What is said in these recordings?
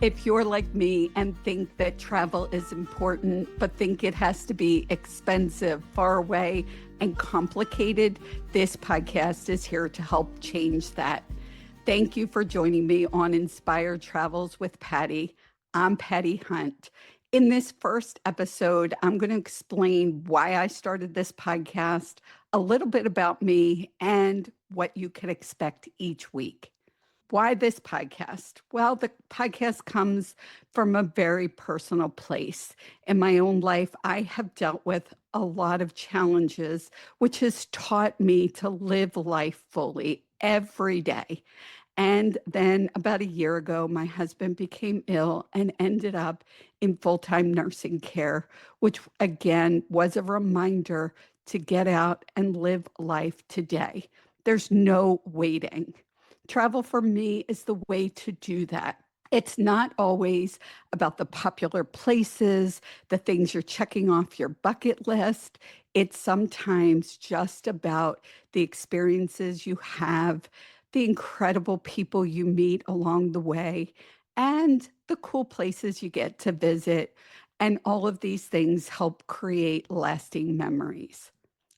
If you're like me and think that travel is important, but think it has to be expensive, far away, and complicated, this podcast is here to help change that. Thank you for joining me on Inspired Travels with Patti. I'm Patti Hunt. In this first episode, I'm going to explain why I started this podcast, a little bit about me, and what you can expect each week. Why this podcast? Well, the podcast comes from a very personal place. In my own life, I have dealt with a lot of challenges, which has taught me to live life fully every day. And then about a year ago, my husband became ill and ended up in full-time nursing care, which again was a reminder to get out and live life today. There's no waiting. Travel for me is the way to do that. It's not always about the popular places, the things you're checking off your bucket list. It's sometimes just about the experiences you have, the incredible people you meet along the way, and the cool places you get to visit. And all of these things help create lasting memories.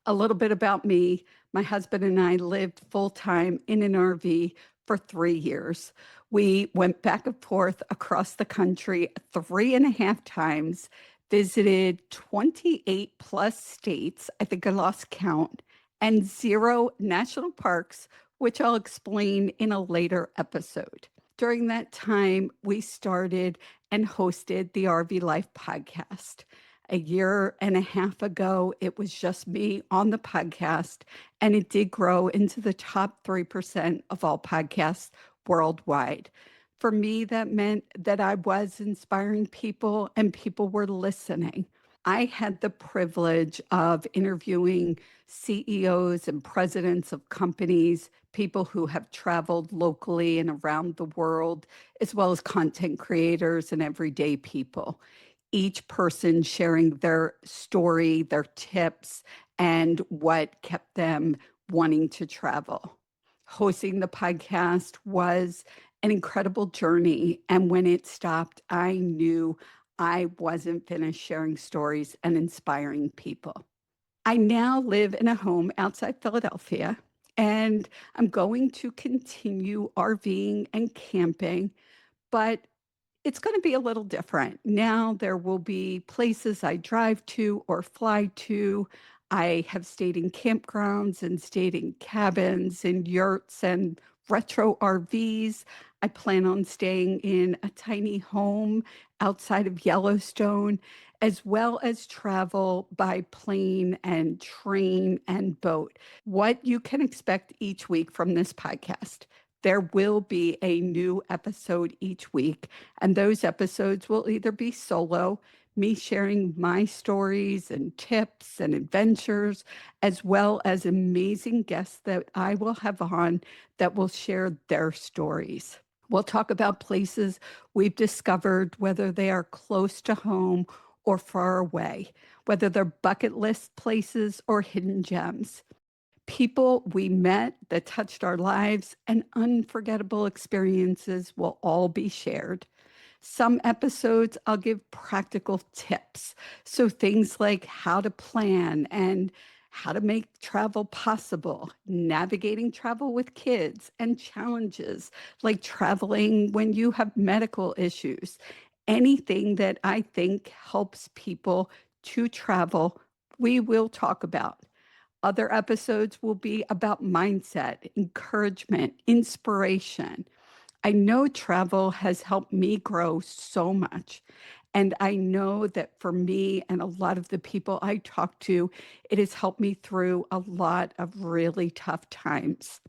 A little bit about me. My husband and I lived full time in an RV for 3 years. We went back and forth across the country 3.5 times, visited 28 plus states. I think I lost count, and 0 national parks, which I'll explain in a later episode. During that time, we started and hosted the RV Life podcast. A year and a half ago, it was just me on the podcast, and it did grow into the top 3% of all podcasts worldwide. For me, that meant that I was inspiring people and people were listening. I had the privilege of interviewing CEOs and presidents of companies, people who have traveled locally and around the world, as well as content creators and everyday people, each person sharing their story, their tips, and what kept them wanting to travel. Hosting the podcast was an incredible journey. And when it stopped, I knew I wasn't finished sharing stories and inspiring people. I now live in a home outside Philadelphia, and I'm going to continue RVing and camping, but it's going to be a little different. Now there will be places I drive to or fly to. I have stayed in campgrounds and stayed in cabins and yurts and retro RVs. I plan on staying in a tiny home outside of Yellowstone, as well as travel by plane and train and boat. What you can expect each week from this podcast. There will be a new episode each week, and those episodes will either be solo, me sharing my stories and tips and adventures, as well as amazing guests that I will have on that will share their stories. We'll talk about places we've discovered, whether they are close to home or far away, whether they're bucket list places or hidden gems, people we met that touched our lives, and unforgettable experiences will all be shared. Some episodes I'll give practical tips. So things like how to plan and how to make travel possible, navigating travel with kids, and challenges like traveling when you have medical issues. Anything that I think helps people to travel, we will talk about. Other episodes will be about mindset, encouragement, inspiration. I know travel has helped me grow so much. And I know that for me and a lot of the people I talk to, it has helped me through a lot of really tough times.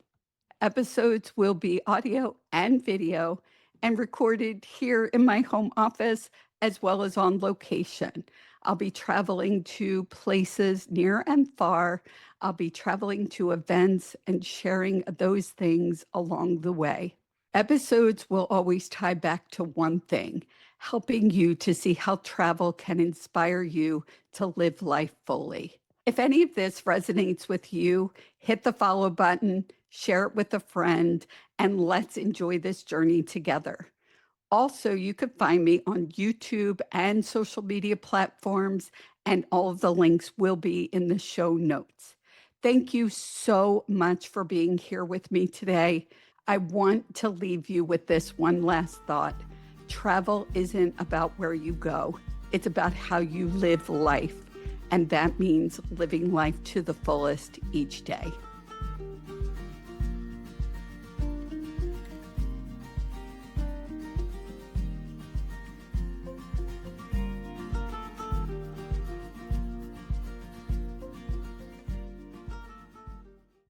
Episodes will be audio and video and recorded here in my home office as well as on location. I'll be traveling to places near and far. I'll be traveling to events and sharing those things along the way. Episodes will always tie back to one thing, helping you to see how travel can inspire you to live life fully. If any of this resonates with you, hit the follow button, share it with a friend, and let's enjoy this journey together. Also, you could find me on YouTube and social media platforms, and all of the links will be in the show notes. Thank you so much for being here with me today. I want to leave you with this one last thought. Travel isn't about where you go, it's about how you live life. And that means living life to the fullest each day.